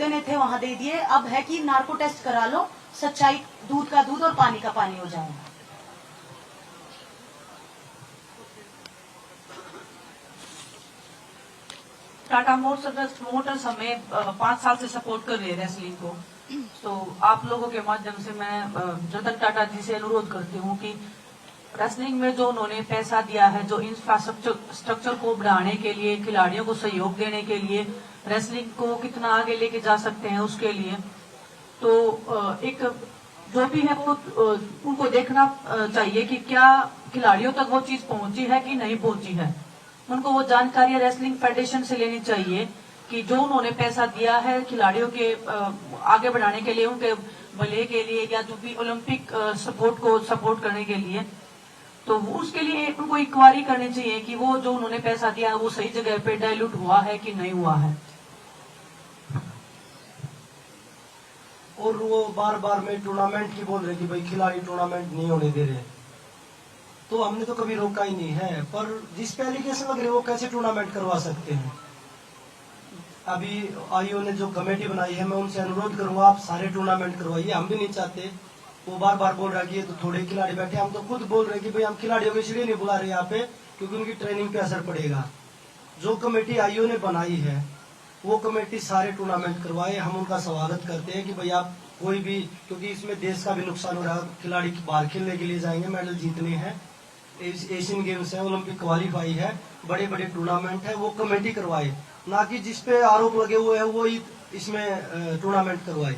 देने थे वहां दे दिए। अब है कि नार्को टेस्ट करा लो, सच्चाई दूध का दूध और पानी का पानी हो जाएगा। टाटा मोटर्स हमें 5 साल से सपोर्ट कर रही है रेसलिंग को। तो आप लोगों के माध्यम से मैं रतन टाटा जी से अनुरोध करती हूँ कि रेसलिंग में जो उन्होंने पैसा दिया है, जो इंफ्रास्ट्रक्चर को बढ़ाने के लिए, खिलाड़ियों को सहयोग देने के लिए, रेसलिंग को कितना आगे लेके जा सकते हैं उसके लिए, तो एक जो भी है वो उनको देखना चाहिए कि क्या खिलाड़ियों तक वो चीज पहुंची है कि नहीं पहुंची है। उनको वो जानकारी रेसलिंग फेडरेशन से लेनी चाहिए कि जो उन्होंने पैसा दिया है खिलाड़ियों के आगे बढ़ाने के लिए, उनके भले के लिए, या जो भी ओलंपिक सपोर्ट को सपोर्ट करने के लिए, तो उसके लिए उनको इंक्वायरी करनी चाहिए कि वो जो उन्होंने पैसा दिया वो सही जगह पे डाइल्यूट हुआ है कि नहीं हुआ है। और वो बार बार में टूर्नामेंट की बोल रहे कि भाई खिलाड़ी टूर्नामेंट नहीं होने दे रहे, तो हमने तो कभी रोका ही नहीं है। पर जिस पे एलिगेशन लग रहे वो कैसे टूर्नामेंट करवा सकते हैं। अभी आईओ ने जो कमेटी बनाई है, मैं उनसे अनुरोध करूंगा आप सारे टूर्नामेंट करवाइए। हम भी नहीं चाहते, वो बार बार बोल रहा है कि ये तो थोड़े खिलाड़ी बैठे, हम तो खुद बोल रहे हैं कि भाई हम खिलाड़ियों को इसलिए नहीं बुला रहे यहाँ पे क्योंकि उनकी ट्रेनिंग पे असर पड़ेगा। जो कमेटी आईओ ने बनाई है वो कमेटी सारे टूर्नामेंट करवाए। हम उनका स्वागत करते हैं कि भाई आप कोई भी, क्योंकि इसमें देश का भी नुकसान हो रहा है, खिलाड़ी बाहर खेलने के लिए जाएंगे, मेडल जीतने हैं, एशियन गेम्स है, ओलंपिक क्वालिफाई है, बड़े बड़े टूर्नामेंट है, वो कमेटी करवाए, ना कि जिसपे आरोप लगे हुए हैं वो इसमें टूर्नामेंट करवाए।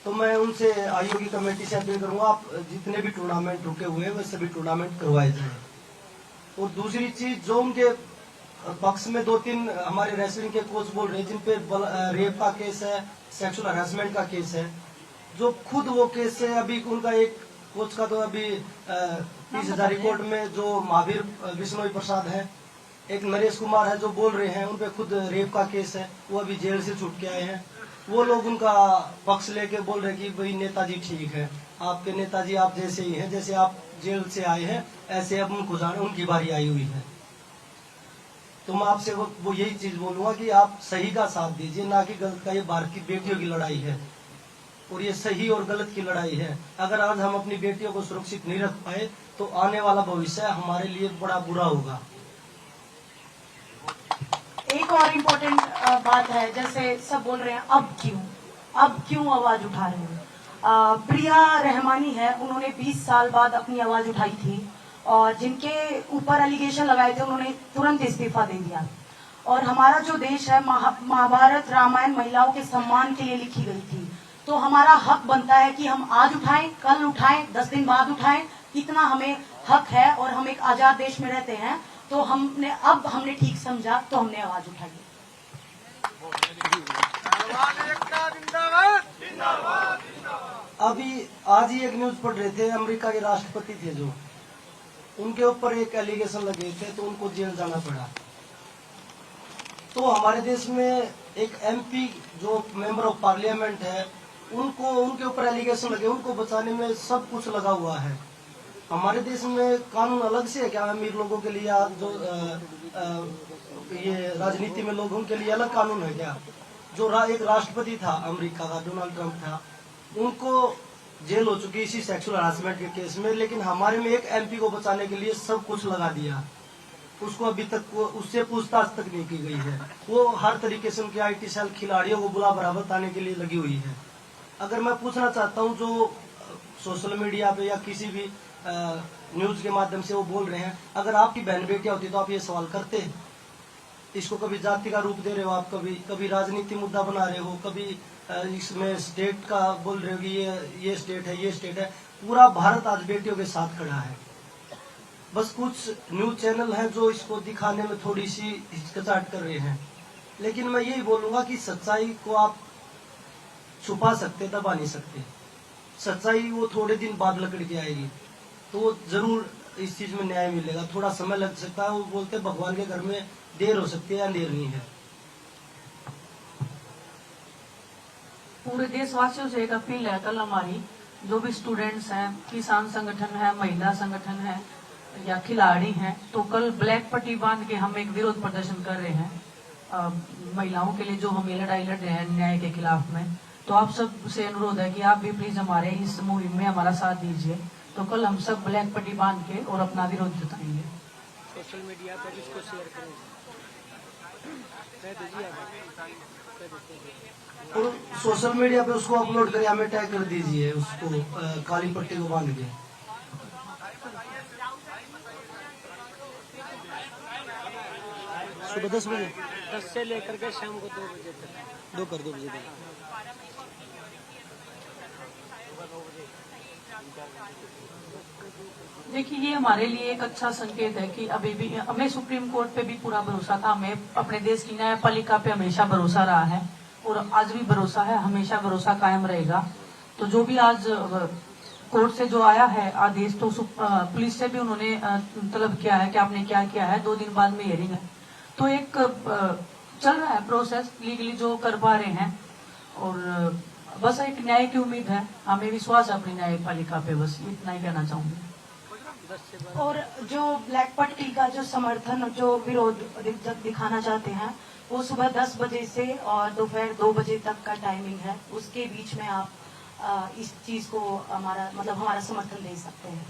तो मैं उनसे आईओ की कमेटी से अपील करूंगा आप जितने भी टूर्नामेंट रुके हुए हैं वो सभी टूर्नामेंट करवाए जाए। और दूसरी चीज, जो उनके पक्ष में 2-3 हमारे रेसलिंग के कोच बोल रहे हैं जिनपे रेप का केस है, सेक्सुअल हरासमेंट का केस है, जो खुद वो केस है, अभी उनका एक कोच का तो अभी 30,000 कोर्ट में जो महावीर विश्नोई प्रसाद है, एक नरेश कुमार है जो बोल रहे हैं, उनपे खुद रेप का केस है, वो अभी जेल से छूट के आए हैं। वो लोग उनका पक्ष लेके बोल रहे कि भाई नेताजी ठीक है, आपके नेताजी आप जैसे ही हैं, जैसे आप जेल से आए हैं ऐसे अब उनको जाने, उनकी बारी आई हुई है। तो मैं आपसे वो यही चीज बोलूंगा कि आप सही का साथ दीजिए, ना कि गलत का। ये भारत की बेटियों की लड़ाई है और ये सही और गलत की लड़ाई है। अगर आज हम अपनी बेटियों को सुरक्षित नहीं रख पाए तो आने वाला भविष्य हमारे लिए बड़ा बुरा होगा। एक और इम्पोर्टेंट बात है, जैसे सब बोल रहे हैं अब क्यों आवाज उठा रहे हैं। प्रिया रहमानी है, उन्होंने 20 साल बाद अपनी आवाज उठाई थी और जिनके ऊपर एलिगेशन लगाए थे उन्होंने तुरंत इस्तीफा दे दिया। और हमारा जो देश है, महाभारत रामायण महिलाओं के सम्मान के लिए लिखी गई थी, तो हमारा हक बनता है कि हम आज उठाएं, कल उठाएं, 10 दिन बाद उठाएं, इतना हमें हक है। और हम एक आजाद देश में रहते हैं, तो हमने ठीक समझा तो हमने आवाज उठाई। अभी आज ही एक न्यूज पढ़ रहे थे, अमेरिका के राष्ट्रपति थे जो, उनके ऊपर एक एलिगेशन लगे थे तो उनको जेल जाना पड़ा। तो हमारे देश में एक एमपी जो मेंबर ऑफ पार्लियामेंट है, उनके ऊपर एलिगेशन लगे, उनको बचाने में सब कुछ लगा हुआ है। हमारे देश में कानून अलग से है क्या? अमीर लोगों के लिए जो ये राजनीति में लोग, उनके लिए अलग कानून है क्या? जो एक राष्ट्रपति था अमेरिका का, डोनाल्ड ट्रंप था, उनको जेल हो चुकी इसी सेक्सुअल हरासमेंट के केस में, लेकिन हमारे में एक एमपी को बचाने के लिए सब कुछ लगा दिया। उसको अभी तक उससे पूछताछ तक नहीं की गई है। वो हर तरीके से उनके आईटी सेल खिलाड़ियों को बुला बराबर लाने के लिए लगी हुई है। अगर मैं पूछना चाहता हूँ, जो सोशल मीडिया पे या किसी भी न्यूज के माध्यम से वो बोल रहे हैं, अगर आपकी बहन बेटियां होती तो आप ये सवाल करते? इसको कभी जाति का रूप दे रहे हो आप, कभी राजनीति मुद्दा बना रहे हो, कभी इसमें स्टेट का बोल रहे हो कि ये स्टेट है, ये स्टेट है। पूरा भारत आज बेटियों के साथ खड़ा है। बस कुछ न्यूज चैनल हैं जो इसको दिखाने में थोड़ी सी हिचकिचाहट कर रहे हैं, लेकिन मैं यही बोलूंगा कि सच्चाई को आप छुपा सकते, दबा नहीं सकते। सच्चाई वो थोड़े दिन बाद लकड़ के आएगी, तो जरूर इस चीज में न्याय मिलेगा। थोड़ा समय लग सकता है, वो बोलते भगवान के घर में देर हो सकती है या देर नहीं है। पूरे देशवासियों से एक अपील है कल हमारी, जो भी स्टूडेंट्स हैं, किसान संगठन है, महिला संगठन है या खिलाड़ी हैं, तो कल ब्लैक पट्टी बांध के हम एक विरोध प्रदर्शन कर रहे हैं। महिलाओं के लिए जो हम ये लड़ाई लड़ रहे हैं न्याय के खिलाफ में, तो आप सब से अनुरोध है कि आप भी प्लीज हमारे इस मुहिम में हमारा साथ दीजिए। तो कल हम सब ब्लैक पट्टी बांध के और अपना विरोध जताएंगे। सोशल मीडिया पर इसको शेयर करें। और सोशल मीडिया पे उसको अपलोड करिए, हमें टैग कर दीजिए उसको, काली पट्टी को बांध के। सुबह 10 बजे 10 से लेकर के शाम को 2 बजे तक, दोपहर 2 बजे तक। देखिए, ये हमारे लिए एक अच्छा संकेत है कि अभी भी हमें सुप्रीम कोर्ट पे भी पूरा भरोसा था, हमें अपने देश की न्यायपालिका पे हमेशा भरोसा रहा है और आज भी भरोसा है, हमेशा भरोसा कायम रहेगा। तो जो भी आज कोर्ट से जो आया है आदेश, तो पुलिस से भी उन्होंने तलब किया है कि आपने क्या किया है, 2 दिन बाद में हियरिंग है। तो एक चल रहा है प्रोसेस लीगली जो कर पा रहे हैं, और बस एक न्याय की उम्मीद है, हमें विश्वास है अपनी न्यायपालिका पे, बस इतना ही कहना चाहूंगी। और जो ब्लैक पट्टी का जो समर्थन, जो विरोध दिखाना चाहते हैं, वो सुबह 10 बजे से और दोपहर 2 बजे तक का टाइमिंग है। उसके बीच में आप इस चीज को हमारा समर्थन दे सकते हैं।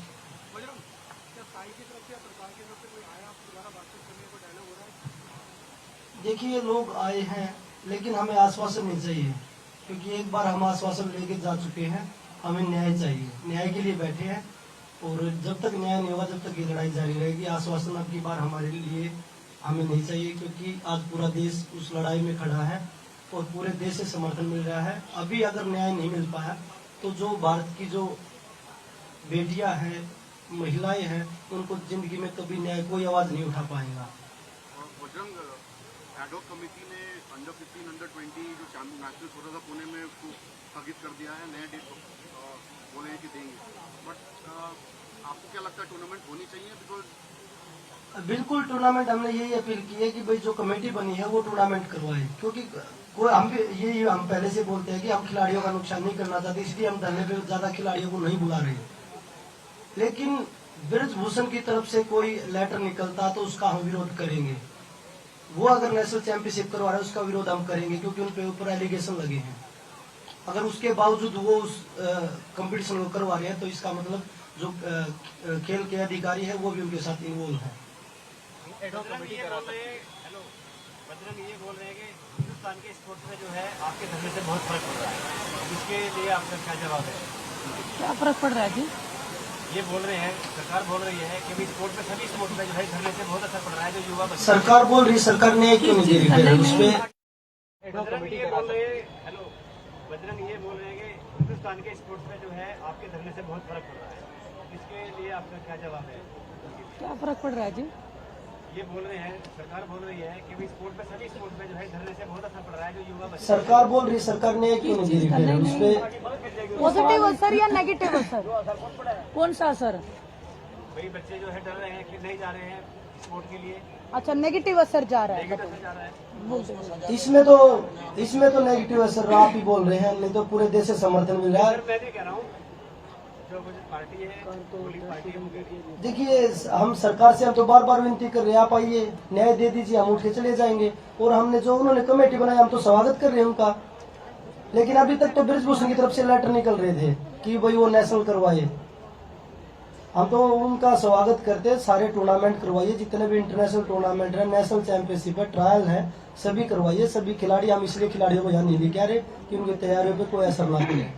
देखिए, लोग आए हैं लेकिन हमें आश्वासन नहीं चाहिए, क्योंकि एक बार हम आश्वासन लेके जा चुके हैं। हमें न्याय चाहिए, न्याय के लिए बैठे हैं, और जब तक न्याय नहीं होगा जब तक ये लड़ाई जारी रहेगी। आश्वासन अब की बार हमारे लिए हमें नहीं चाहिए, क्योंकि आज पूरा देश उस लड़ाई में खड़ा है और पूरे देश से समर्थन मिल रहा है। अभी अगर न्याय नहीं मिल पाया तो जो भारत की जो बेटियां हैं, महिलाएं हैं, उनको जिंदगी में कभी न्याय कोई आवाज नहीं उठा पाएगा। बजरंग एडॉक कमेटी ने अंडर 15 अंडर 20 जो नेशनल हो रहा था पुणे में, उसको स्थगित कर दिया है, नए डेट बोले हैं कि देंगे। बट आपको क्या लगता है टूर्नामेंट होनी चाहिए? बिकॉज बिल्कुल टूर्नामेंट, हमने यही अपील की है कि भाई जो कमेटी बनी है वो टूर्नामेंट करवाए, क्योंकि कोई हम भी यही हम पहले से बोलते हैं कि हम खिलाड़ियों का नुकसान नहीं करना चाहते, इसलिए हम धरने पे ज्यादा खिलाड़ियों को नहीं बुला रहे। लेकिन ब्रजभूषण की तरफ से कोई लेटर निकलता तो उसका हम विरोध करेंगे। वो अगर नेशनल चैंपियनशिप करवा रहे हैं उसका विरोध हम करेंगे, क्योंकि उन पे ऊपर एलिगेशन लगे हैं। अगर उसके बावजूद वो उस कंपटीशन को करवा रहे हैं तो इसका मतलब जो खेल के अधिकारी है वो भी उनके साथ इन्वॉल्व है। बजरंग ये बोल रहे हैं कि हिंदुस्तान के स्पोर्ट्स में जो है आपके धरने से बहुत फर्क पड़ रहा है, इसके लिए आपका क्या जवाब है? क्या फर्क पड़ रहा है जी? ये बोल रहे हैं, सरकार बोल रही है कि स्पोर्ट में, सभी स्पोर्ट में जो है धरने से बहुत असर पड़ रहा है, जो युवा बच्चे। सरकार बोल रही, सरकार ने क्यों नहीं दे रही उस पे? बजरंग ये बोल रहे हैं, हेलो, बजरंग ये बोल रहे हैं कि हिंदुस्तान के स्पोर्ट्स में जो है आपके धरने से बहुत फर्क पड़ रहा है, इसके लिए आपका क्या जवाब है? क्या फर्क पड़ रहा है जी? ये बोल रहे हैं, सरकार बोल रही है कि स्पोर्ट में, सभी स्पोर्ट में जो है धरने से बहुत असर पड़ रहा है, जो युवा बच्चे। सरकार बोल रही, सरकार ने क्यों नहीं दे रही उस पे? पॉजिटिव असर या नेगेटिव असर? कौन सा असर? भाई बच्चे जो है डर रहे हैं कि नहीं जा रहे हैं स्पोर्ट के लिए। अच्छा, नेगेटिव असर जा रहा है। नेगेटिव असर जा रहा है। इसमें तो नेगेटिव असर आप ही बोल रहे हैं, नहीं तो पूरे देश से समर्थन मिल रहा है। मैं भी कह रहा हूँ, जो पार्टी है, पोलिंग पार्टी है, देखिए, हम सरकार से हम तो बार बार विनती कर रहे हैं, आप आइए, न्याय दे दीजिए, हम उठ के चले जाएंगे। और हमने जो उन्होंने कमेटी बनाई हम तो स्वागत कर रहे हैं उनका, लेकिन अभी तक तो ब्रजभूषण की तरफ से लेटर निकल रहे थे कि भाई वो नेशनल करवाए। हम तो उनका स्वागत करते हैं, सारे टूर्नामेंट करवाइए, जितने भी इंटरनेशनल टूर्नामेंट है, नेशनल चैंपियनशिप है, ट्रायल है, सभी करवाइए, सभी खिलाड़ी। हम इसलिए खिलाड़ियों को यहाँ नहीं लेके आ रहे कि उनकी तैयारियों पे कोई असर ना पड़े।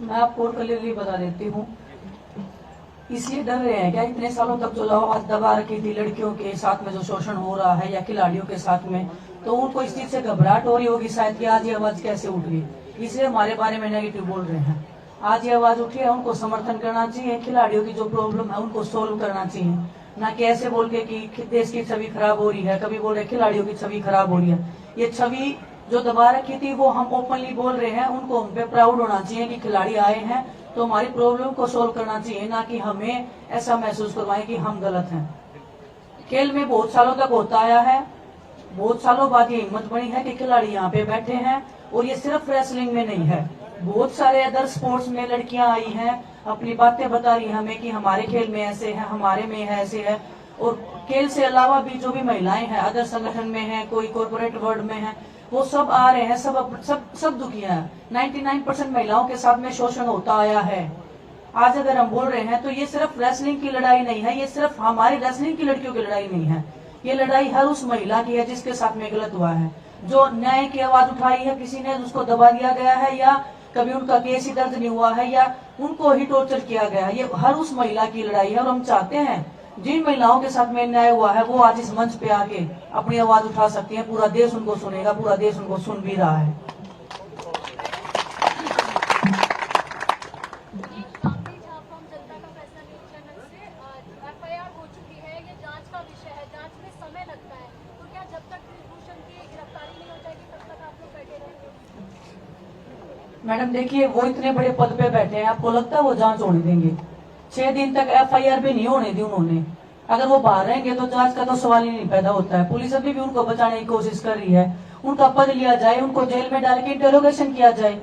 मैं आपको क्लियरली बता देती हूँ, इसलिए डर रहे हैं क्या? इतने सालों तक जो आवाज दबा रखी थी लड़कियों के साथ में जो शोषण हो रहा है या खिलाड़ियों के साथ में, तो उनको इस चीज से घबराहट हो रही होगी शायद कि आज ये आवाज कैसे उठ गई, इसलिए हमारे बारे में नेगेटिव बोल रहे हैं। आज ये आवाज उठी है, उनको समर्थन करना चाहिए, खिलाड़ियों की जो प्रॉब्लम है उनको सोल्व करना चाहिए, ना कि ऐसे बोल के कि देश की छवि खराब हो रही है, कभी बोल रहे खिलाड़ियों की छवि खराब हो रही है। ये छवि जो दबा रखी थी वो हम ओपनली बोल रहे हैं, उनको हम पे प्राउड होना चाहिए कि खिलाड़ी आए हैं तो हमारी प्रॉब्लम को सोल्व करना चाहिए, ना कि हमें ऐसा महसूस करवाएं कि हम गलत हैं। खेल में बहुत सालों तक होता आया है, बहुत सालों बाद ये हिम्मत बनी है कि खिलाड़ी यहाँ पे बैठे हैं, और ये सिर्फ रेसलिंग में नहीं है, बहुत सारे अदर स्पोर्ट्स में लड़कियां आई हैं, अपनी बातें बता रही हैं हमें कि हमारे खेल में ऐसे है, हमारे में है ऐसे है। और खेल से अलावा भी जो भी महिलाएं हैं, अदर संगठन में हैं, कोई कॉर्पोरेट वर्ल्ड में हैं, वो सब आ रहे हैं, सब दुखी हैं। 99% महिलाओं के साथ में शोषण होता आया है। आज अगर हम बोल रहे हैं तो ये सिर्फ रेसलिंग की लड़ाई नहीं है, ये सिर्फ हमारी रेसलिंग की लड़कियों की लड़ाई नहीं है, ये लड़ाई हर उस महिला की है जिसके साथ में गलत हुआ है, जो न्याय की आवाज उठाई है, किसी ने उसको दबा दिया गया है, या कभी उनका केस ही दर्ज नहीं हुआ है, या उनको ही टॉर्चर किया गया है। ये हर उस महिला की लड़ाई है और हम चाहते हैं जिन महिलाओं के साथ में न्याय हुआ है वो आज इस मंच पे आके अपनी आवाज उठा सकती हैं। पूरा देश उनको सुनेगा, पूरा देश उनको सुन भी रहा है। मैडम देखिए, वो इतने बड़े पद पे बैठे हैं, आपको लगता है वो जांच होने देंगे? 6 दिन तक FIR भी नहीं होने दी उन्होंने। अगर वो बाहर रहेंगे तो जांच का तो सवाल ही नहीं पैदा होता है। पुलिस अभी भी उनको बचाने की कोशिश कर रही है। उनका पद लिया जाए, उनको जेल में डाल के इंटरोगेशन किया जाए।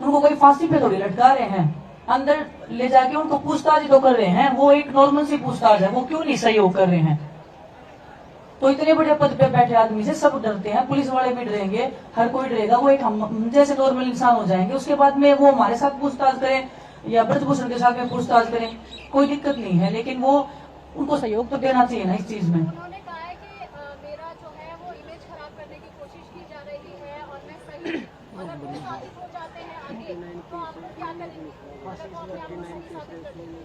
उनको कोई फांसी पे थोड़ी लटका रहे हैं, अंदर ले जाके उनको पूछताछ तो कर रहे हैं। वो एक नॉर्मल सी पूछताछ है, वो क्यों नहीं सहयोग कर रहे हैं? तो इतने बड़े पद पे बैठे आदमी से सब डरते हैं, पुलिस वाले भी डरेंगे, हर कोई डरेगा। वो एक हम जैसे नॉर्मल इंसान हो जाएंगे। उसके बाद में वो हमारे साथ पूछताछ करें या ब्रजभूषण के साथ में पूछताछ करें, कोई दिक्कत नहीं है, लेकिन वो उनको सहयोग तो देना चाहिए ना इस चीज में। उन्होंने कहा है कि मेरा जो है वो इमेज खराब करने की कोशिश की जा रही है और मैं सही अगर वो साबित हो जाते हैं आगे तो आप लोग क्या करेंगे? अगर वो अपने आप को सही साबित कर देंगे,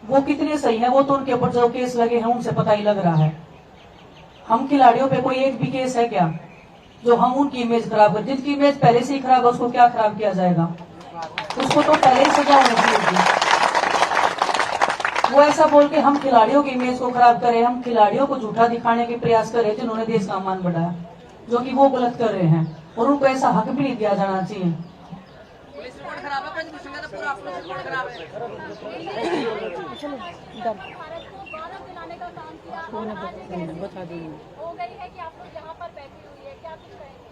वो कितने सही है वो तो उनके ऊपर जो केस लगे हैं उनसे पता ही लग रहा है। हम खिलाड़ियों पे कोई एक भी केस है क्या जो हम उनकी इमेज खराब कर? जिनकी इमेज पहले से ही खराब है उसको क्या खराब किया जाएगा? उसको तो पहले ही सजा होनी चाहिए। वो ऐसा बोल के हम खिलाड़ियों की इमेज को खराब करें, हम खिलाड़ियों को झूठा दिखाने के प्रयास करें जिन्होंने देश का मान बढ़ाया, जो कि वो गलत कर रहे हैं और उनको ऐसा हक भी नहीं दिया जाना चाहिए। भारत को गौरव दिलाने का काम किया और आज एक ऐसी स्थिति हो गई है कि आप लोग यहाँ पर बैठी हुई है, क्या कुछ कहेंगे?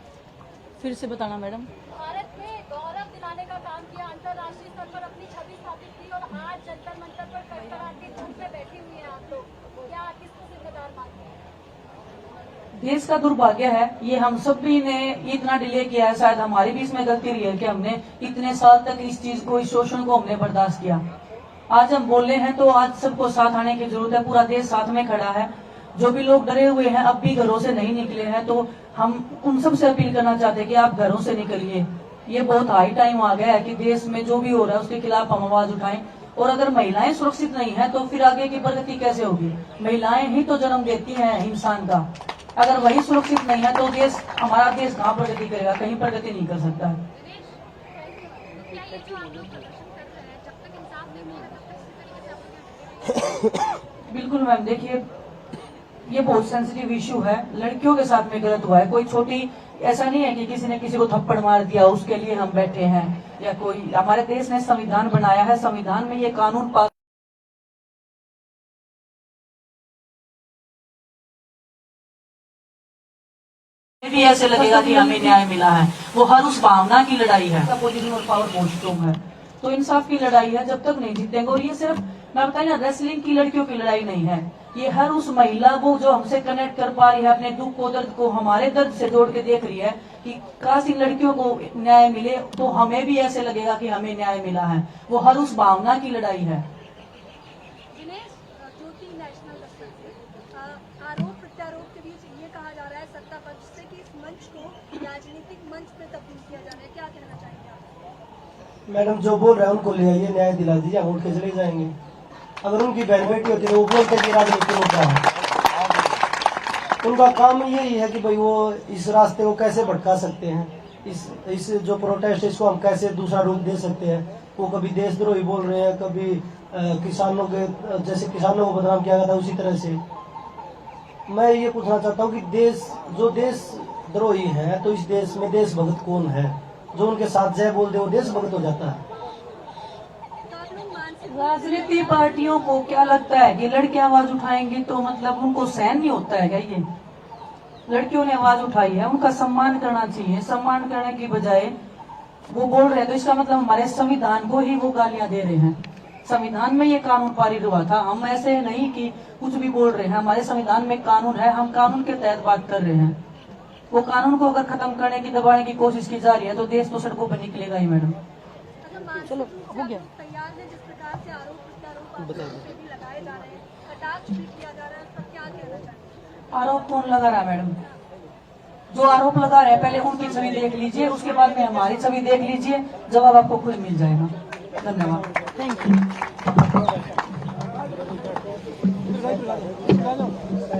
फिर से बताना मैडम। भारत में गौरव दिलाने का काम किया, अंतर्राष्ट्रीय स्तर पर अपनी छवि स्थापित की और आज जंतर मंतर पर कटकरा के धूप में बैठी हुई है आप लोग, क्या किसको जिम्मेदार मानते हैं? देश का दुर्भाग्य है ये, हम सब भी ने इतना डिले किया है। शायद हमारी भी इसमें गलती रही है कि हमने इतने साल तक इस चीज को, इस शोषण को हमने बर्दाश्त किया। आज हम बोल रहे हैं तो आज सबको साथ आने की जरूरत है। पूरा देश साथ में खड़ा है। जो भी लोग डरे हुए हैं, अब भी घरों से नहीं निकले हैं, तो हम उन सब से अपील करना चाहते हैं कि आप घरों से निकलिए। ये बहुत हाई टाइम आ गया है कि देश में जो भी हो रहा है उसके खिलाफ हम आवाज उठाएं। और अगर महिलाएं सुरक्षित नहीं है तो फिर आगे की प्रगति कैसे होगी? महिलाएं ही तो जन्म देती हैं इंसान का। अगर वही सुरक्षित नहीं है तो देश, हमारा देश कहाँ प्रगति करेगा? कहीं प्रगति नहीं कर सकता है। क्या ये जो आप लोग प्रदर्शन कर रहे हैं, जब तक इंसाफ नहीं मिलेगा तब तक इसी तरीके से आप लोग बिल्कुल मैम, देखिए ये बहुत सेंसिटिव इशू है। लड़कियों के साथ में गलत हुआ है, कोई छोटी, ऐसा नहीं है कि किसी ने किसी को थप्पड़ मार दिया उसके लिए हम बैठे हैं, या कोई, हमारे देश ने संविधान बनाया है, संविधान में ये कानून पास भी ऐसे लगेगा कि हमें न्याय मिला है। वो हर उस भावना की लड़ाई है, पोजीशन और पावर बहुत स्ट्रॉन्ग है, तो इंसाफ की लड़ाई है। जब तक नहीं जीतेंगे, और ये सिर्फ मैं बताया ना, रेसलिंग की लड़कियों की लड़ाई नहीं है, ये हर उस महिला वो जो हमसे कनेक्ट कर पा रही है, अपने दुख को, दर्द को हमारे दर्द से जोड़ के देख रही है कि काश इन लड़कियों को न्याय मिले तो हमें भी ऐसे लगेगा कि हमें न्याय मिला है। वो हर उस भावना की लड़ाई है। दिनेश ज्योति नेशनल दस्तक से आरोप प्रत्यारोप के बीच ये कहा जा रहा है सत्ता पक्ष से कि इस मंच को राजनीतिक मंच में तब्दील किया जा रहा है, क्या कहना चाहेंगे आप? मैडम जो बोल रहे हैं उनको ले आइए, न्याय दिला दीजिए, हम उठ के चले जाएंगे। अगर उनकी बहन बेटी होती है वो बोलते कि राजनीति मुद्दा है, उनका काम यही है कि भाई वो इस रास्ते को कैसे भटका सकते हैं, इस जो प्रोटेस्ट है इसको हम कैसे दूसरा रूप दे सकते हैं। वो कभी देशद्रोही बोल रहे हैं, कभी किसानों के, जैसे किसानों को बदनाम किया गया था उसी तरह से। मैं ये पूछना चाहता हूँ कि देशद्रोही है तो इस देश में देशभक्त कौन है? जो उनके साथ जय बोल दे वो देशभक्त हो जाता है। राजनीतिक पार्टियों को क्या लगता है कि लड़कियां आवाज उठाएंगी तो मतलब उनको सहन नहीं होता है क्या? ये लड़कियों ने आवाज उठाई है, उनका सम्मान करना चाहिए। सम्मान करने की बजाय वो बोल रहे हैं तो इसका मतलब हमारे संविधान को ही वो गालियां दे रहे हैं। संविधान में ये कानून पारित हुआ था। हम ऐसे नहीं कि कुछ भी बोल रहे हैं, हमारे संविधान में कानून है, हम कानून के तहत बात कर रहे हैं। वो कानून को अगर खत्म करने की, दबाने की कोशिश की जा रही है तो देश तो सड़कों पर निकलेगा ही मैडम। चलो हो गया, तैयार है जिस प्रकार से आरोप प्रत्यारोप पे भी लगाए जा रहे हैं, कटाक्ष भी किया जा रहा है, उसका क्या कहना चाहिए? आरोप कौन लगा रहा है मैडम? जो आरोप लगा रहे हैं पहले उनकी छवि देख लीजिए, उसके बाद में हमारी छवि देख लीजिए, जवाब आपको खुद मिल जाएगा। धन्यवाद। Thank you.